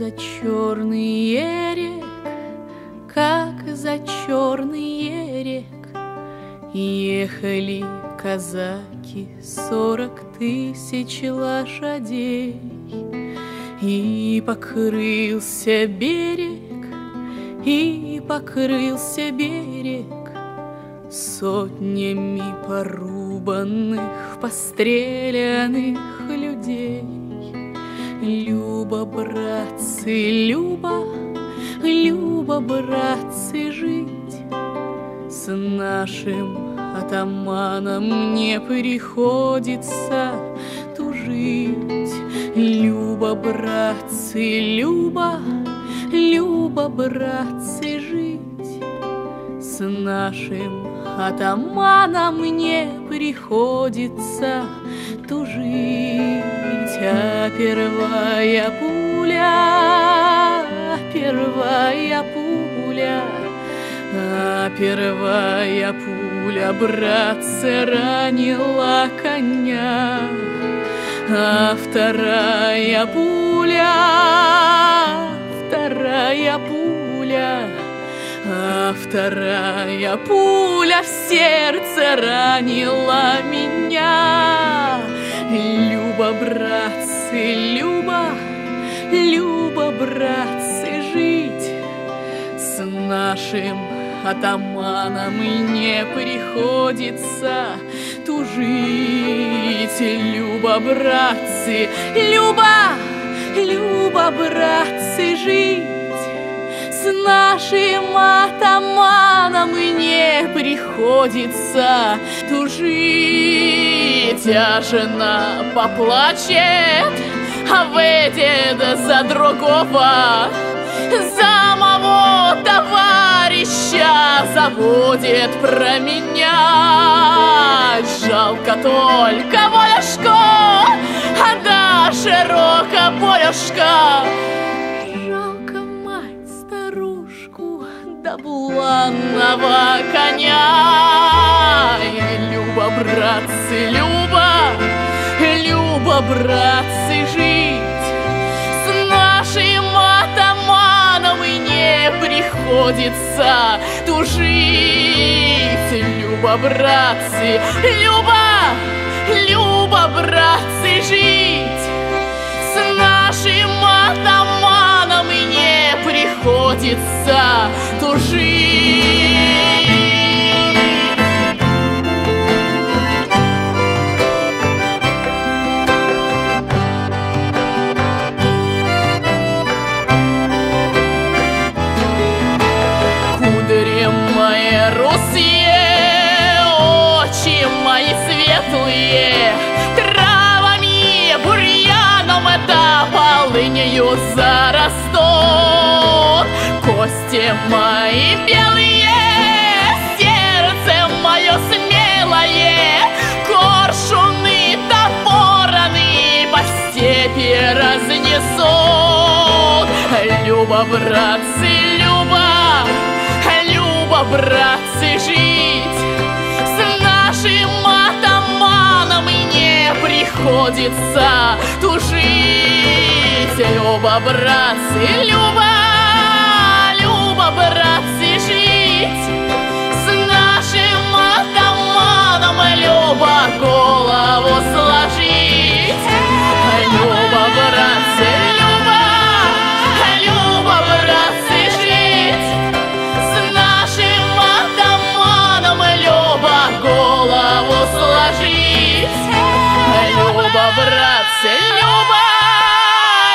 за черный рек, как за черный рек, ехали казаки 40 000 лошадей, и покрылся берег, и покрылся берег сотнями порубанных, пострелянных людей. Люба, братцы, Люба, Люба, братцы, жить с нашим атаманом не приходится тужить. Люба, братцы, Люба, Люба, братцы, жить с нашим атаманом не приходится тужить. А первая пуля, первая пуля, а первая пуля, братцы, ранила коня, а вторая пуля, вторая пуля, а вторая пуля в сердце ранила меня. Люба, братцы, Люба, Люба, братцы, жить с нашим атаманом не приходится тужить. Люба, братцы, Люба, Люба, братцы, жить с нашим атаманом не приходится тужить. А жена поплачет, а выйдет за другого, за моего товарища забудет про меня. Жалко только Волюшку, а да широко полюшка. Жалко мать старушку, да буланого коня. Люба, братцы, Люба, Люба, братцы, жить с нашим атаманом не приходится тужить. Люба, братцы, Люба, Люба, братцы, жить с нашим атаманом не приходится тужить. Русые, очи мои светлые, травами, бурьяном да полынью зарастут. Кости мои белые, сердце мое смелое, коршуны да вороны по степи разнесут. Люба, братцы, Люба, Люба, братцы, жить с нашим атаманом не приходится тужить. Люба, братцы, Люба, Люба, братцы, жить с нашим атаманом, Люба, голову сложить. Люба, братцы, Люба, Люба, братцы, жить с нашим атаманом, Люба, голову сложить. Люба, братцы, Люба,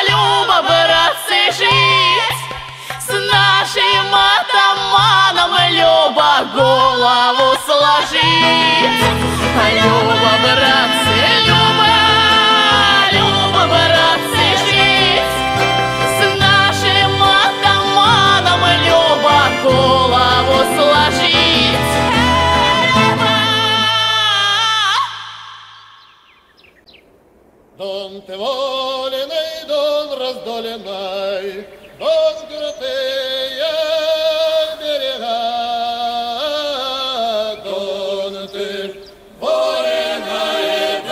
Люба, братцы, жить с нашим атаманом, Люба, голову сложить. Люба, братцы, Люба, Люба, братцы, жить с нашим атаманом, Люба, голову сложить. Дон ты воленый, дон раздоленный, дон крутые берега. Дон ты воленый,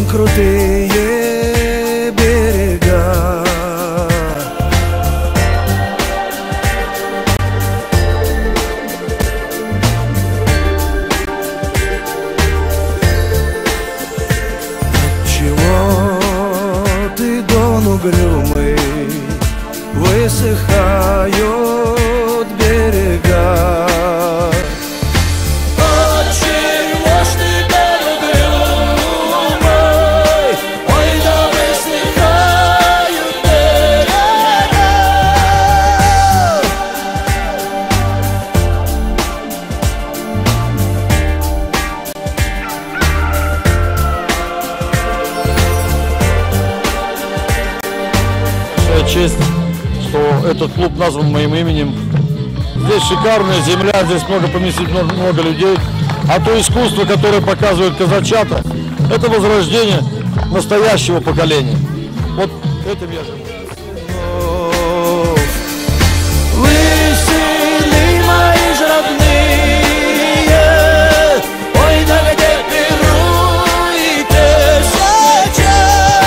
Крутые берега, отчего ты, Дон угрюмый, высыхают берега? Честь, что этот клуб назван моим именем. Здесь шикарная земля, здесь много поместить много людей. А то искусство, которое показывают казачата, это возрождение настоящего поколения. Вот этим я живу. Вы сыны мои же родные, ой, да где пируете сейчас?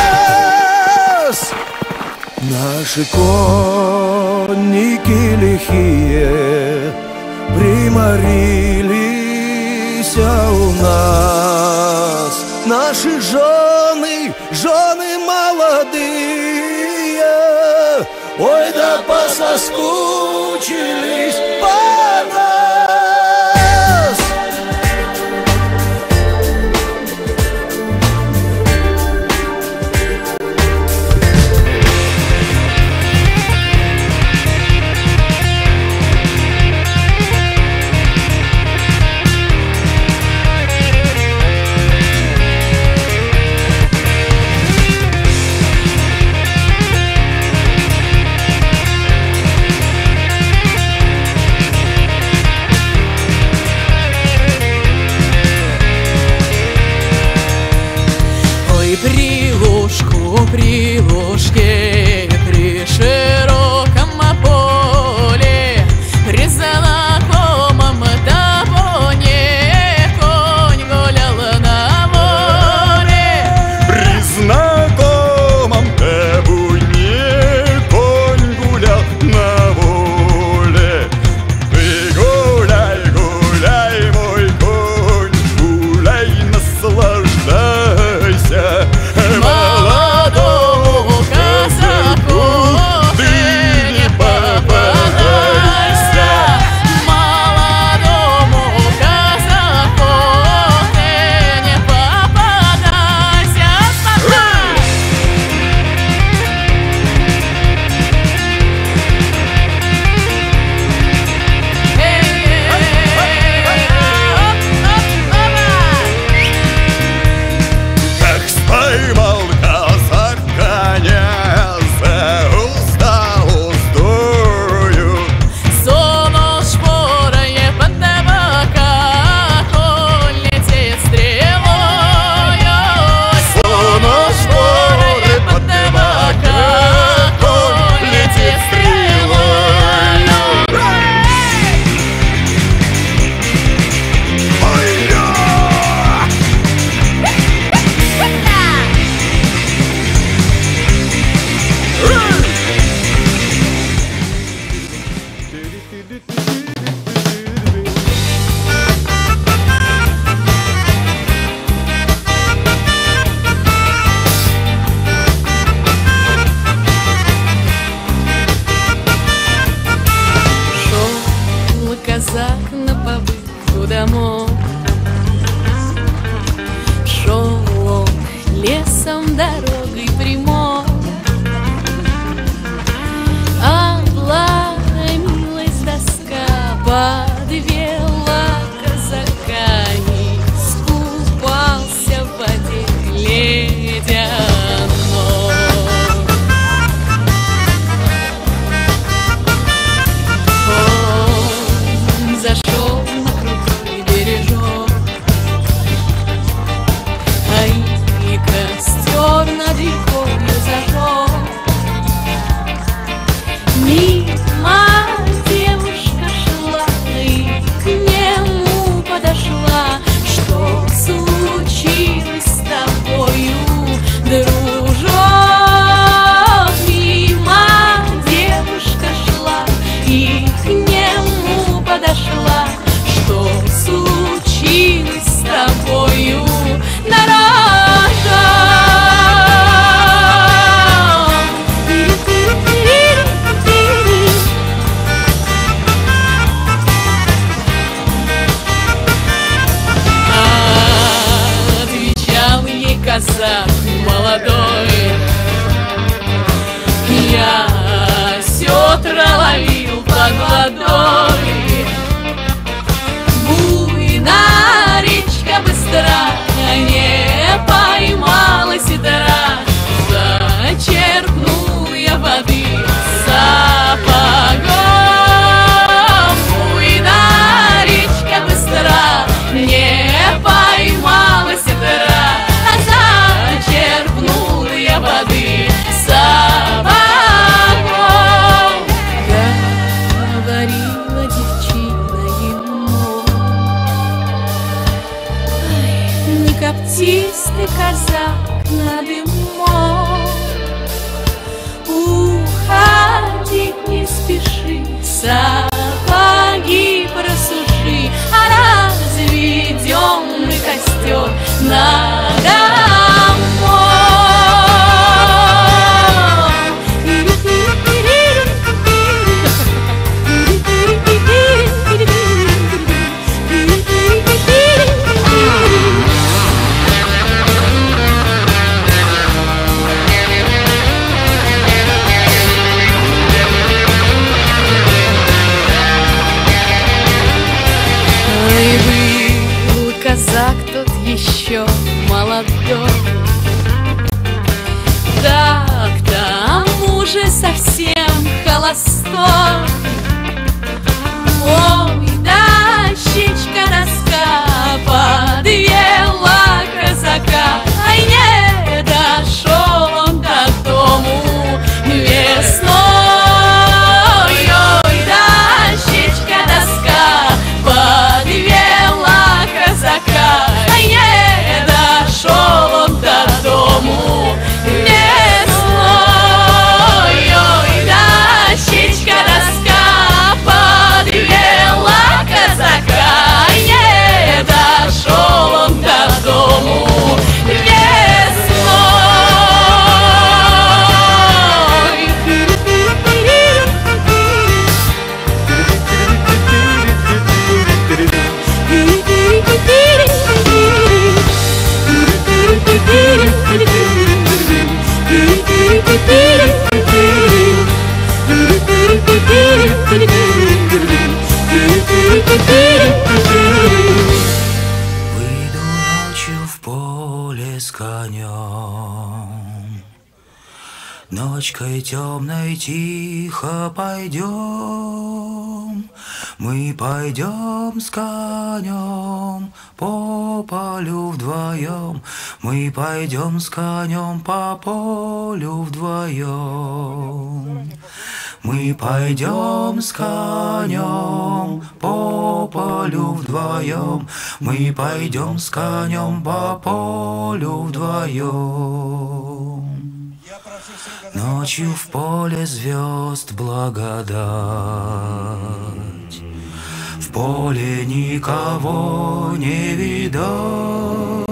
Наши конники лихие приморились у нас. Наши жены молодые, ой, да пососкучились по нас. При лужке, при широком поле, при знакомом табуне конь гулял на воле. При знакомом табуне конь гулял на воле. Ты гуляй, гуляй, мой конь, гуляй, наслаждайся. Казак на побывку домой, шел он лесом дорогой прямой, обломилась доска, подвела казака низкую. Коптистый казак над дымом. Уходить не спеши, сапоги просуши, а разведенный костер на домой. Казак тот еще молодой, да к тому же совсем холостой. Ой, дощечка доска подвела казака, ай, не дошел он до дому весной. Ой, дощечка доска подвела казака, ай, не дошел он до дому весной. Ой, дощечка доска подвела казака, ай, не дошел он до дому весной. Выйду ночью в поле с конем, ночкой темной тихо пойдем. Мы пойдем с конем по полю вдвоем. Мы пойдем с конем по полю вдвоем. Мы пойдем с конем по полю вдвоем. Мы пойдем с конем по полю вдвоем. Ночью в поле звезд благодать, в поле никого не видать,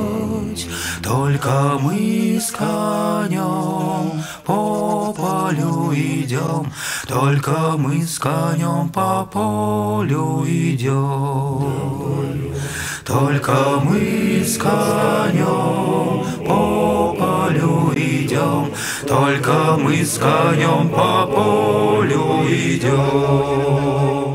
только мы с конем по полю идем, только мы с конем по полю идем, только мы с конем по полю идем, только мы с конем по полю идем.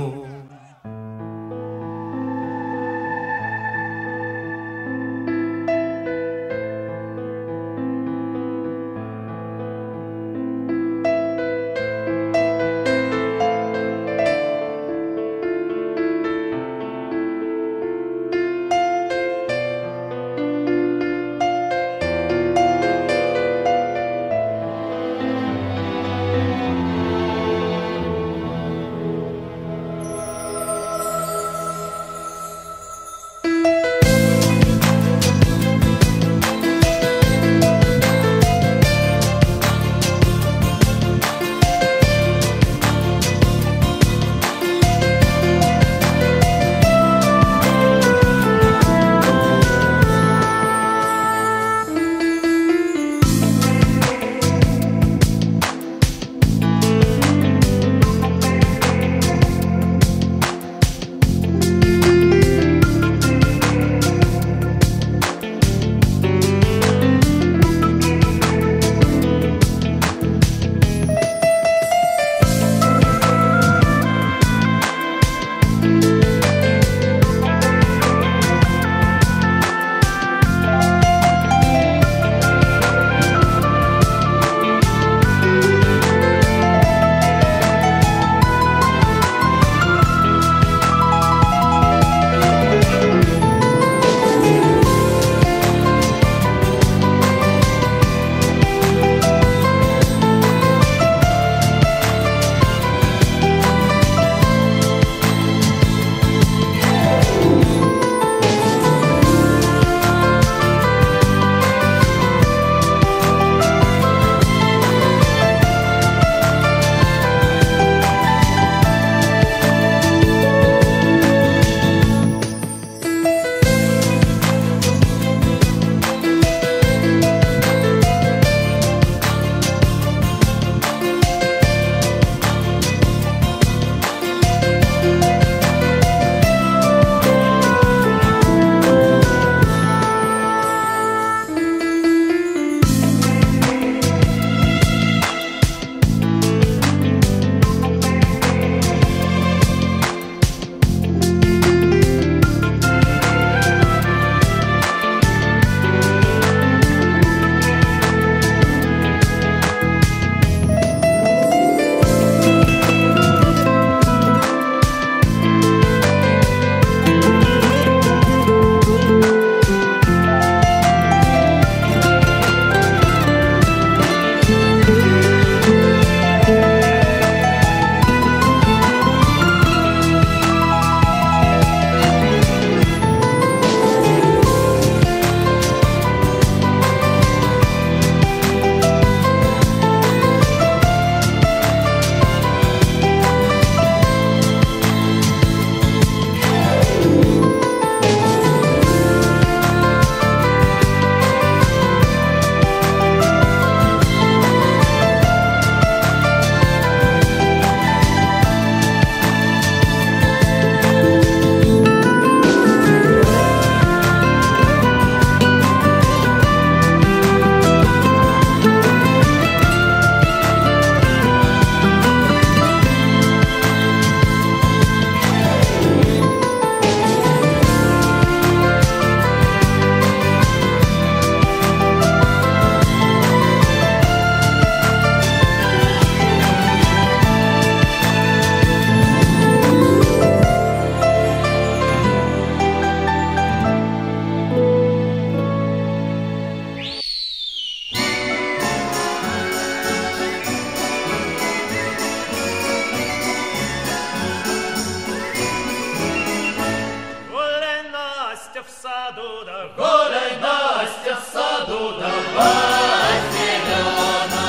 саду, да гуляй, Настя, в саду, давай зелена,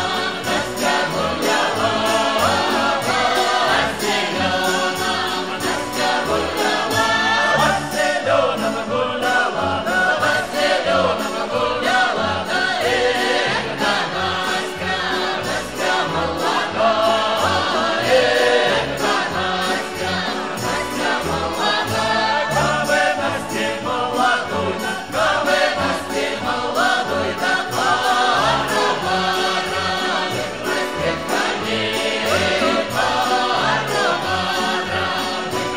Настя гуляла, зелена, Настя гуляла, зелена гуляла, зелена гуляла, Настя, Настя молодая, Настя, Настя молодая, кабы Настя молодой, кабы Настя молодой, да пару баранок Настя коней, пару баранок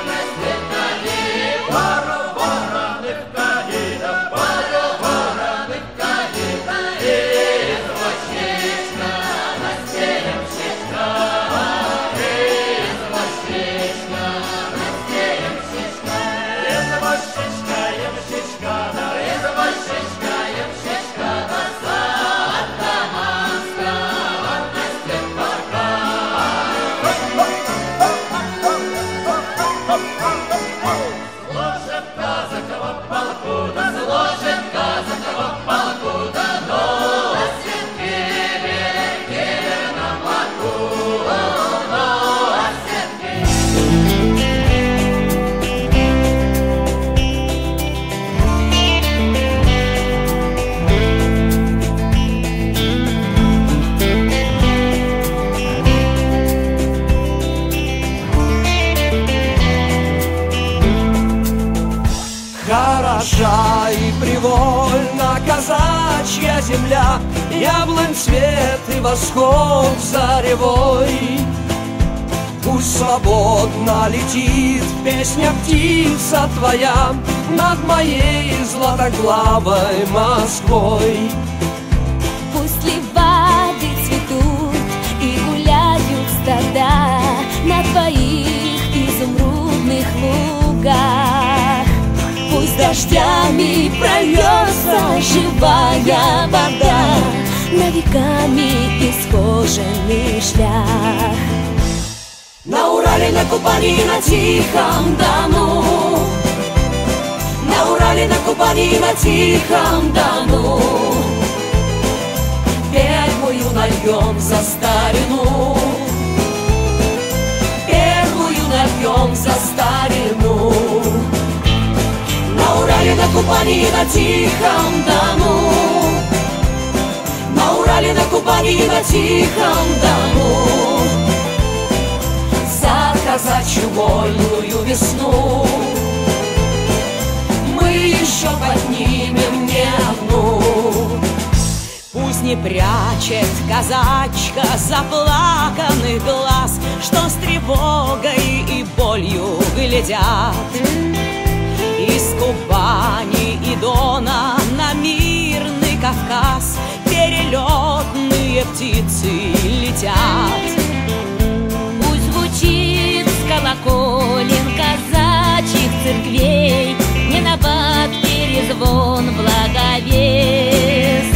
Настя коней, пару баранок коней, да пару баранок коней, да извозчичка, Настя ямщичка, извозчичка, Настя ямщичка, извозчичка, ямщичка, да извозчичка, ямщичка, да Сатаманска, Настя парка. Сложит казакова полку, да сложит казакова полку, да носит кивер на боку, носит Хороша и привольна казачья земля, яблонь цвет и восход заревой. Пусть свободно летит песня птица твоя над моей златоглавой Москвой. Пусть левады цветут и гуляют стада на твоих изумрудных лугах. Пусть дождями прольется живая вода на веками исхоженный шлях. На Урале, на Кубани, на Тихом Дону, на Урале, на Кубани, на Тихом Дону, первую нальем за старину, первую нальем за старину. На Урале, на Кубани, на Тихом Дону, на Урале, на Кубани, на Тихом Дону, за казачью вольную весну мы еще поднимем не одну. Пусть не прячет казачка заплаканных глаз, что с тревогой и болью глядят. Из Кубани и Дона на мирный Кавказ перелетные птицы летят. Пусть звучит с колоколен казачьих церквей не набат перезвон благовест.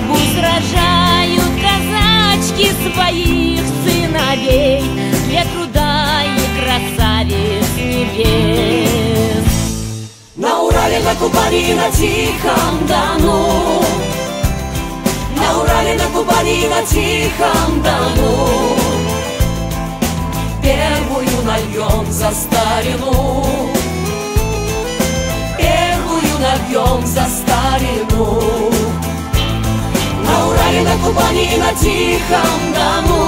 Пусть рожают казачки своих сыновей для труда и красавиц небес. На Урале, на Кубани, на Тихом Дону, на Урале, на Кубани, на Тихом Дону, первую нальем за старину, первую нальем за старину. На Урале, на Кубани, на Тихом Дону,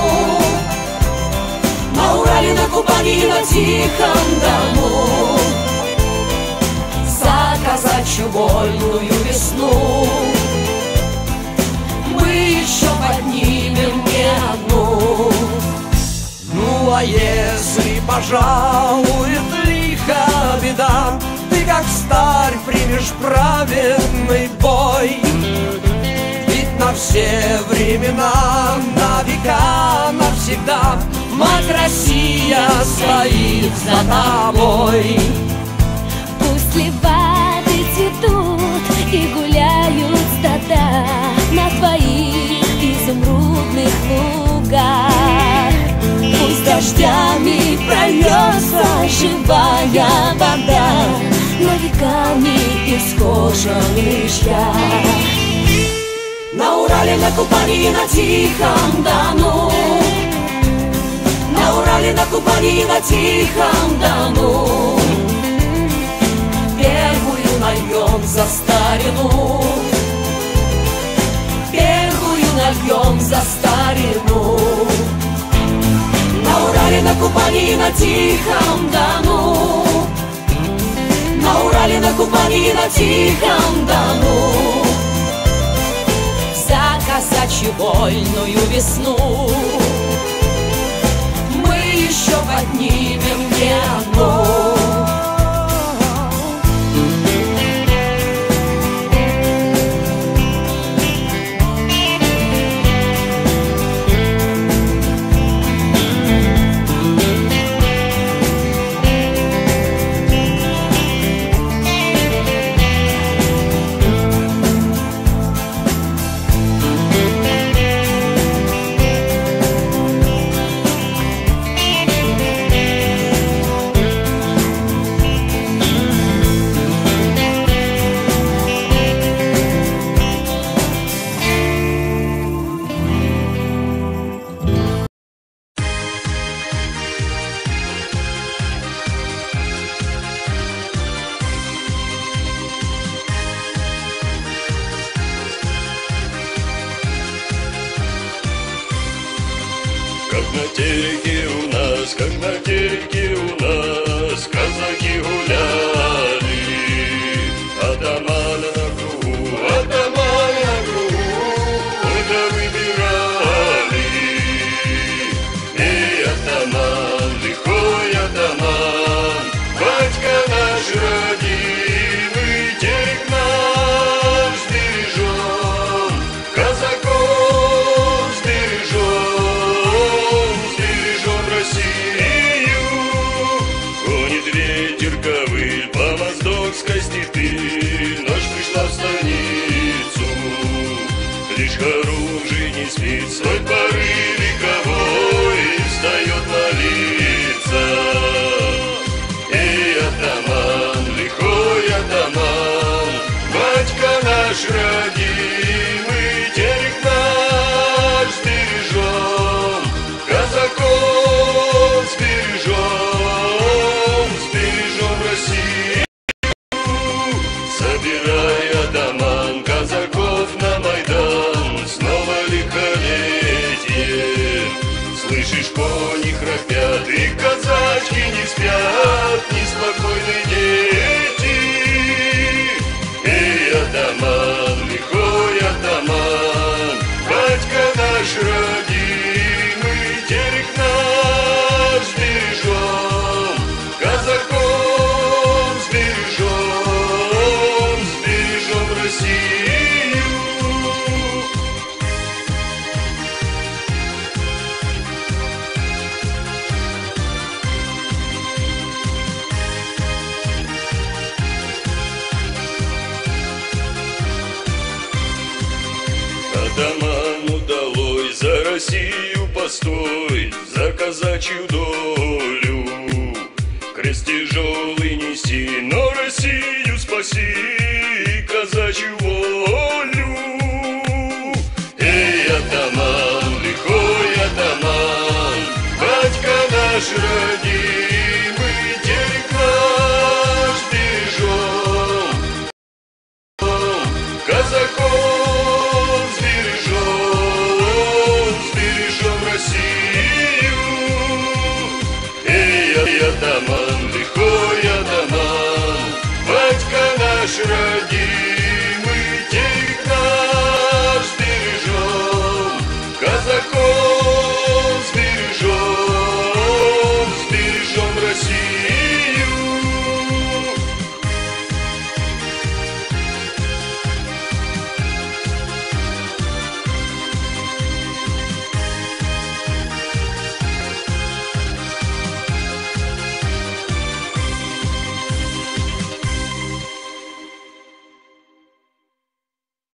на Урале, на Кубани, на Тихом Дону, за казачью вольную весну мы еще поднимем не одну. Ну а если пожалует лихо беда, ты как старь примешь праведный бой. Ведь на все времена, на века, навсегда мать Россия стоит за тобой. Пусть левады цветут и гуляют стада на твоих изумрудных лугах. дождями прольется живая вода на веками из кожаных шляп. На Урале, на Кубани и на Тихом Дону, на Урале, на Кубани и на Тихом Дону, первую нальем за старину, первую нальем за старину. На Урале, на Кубани и на Тихом Дону, на Урале, на Кубани и на Тихом Дону, за казачью вольную весну мы еще поднимем не одну. Как на тереке у нас, как на тереке у нас казаки гуляли, атамана на кругу, атамана на кругу, куда выбирали. Эй, атаман, лихой атаман, батька наш родимый, терек наш сбережем, казаков сбережем. Ночь пришла в станицу, лишь оружие не спит, в свой порыв вековой встает молиться. Эй, атаман, лихой атаман, батька наш родимый, терек наш сбережем, казаков сбережем, сбережем Россию. Собирай, атаман, казаков на Майдан, снова лихолетие. Слышишь, кони храпят, и казачки не спят, неспокойны дети. Эй, атаман, лихой атаман, батька наш родимый, терек наш сбережем, казаков сбережем. Атаману долой за Россию постой, за казачью долю. Крест тяжелый неси, но Россию спаси, казачью волю. Эй, атаман, лихой атаман, батька наш родимый, терек наш бережем, казаков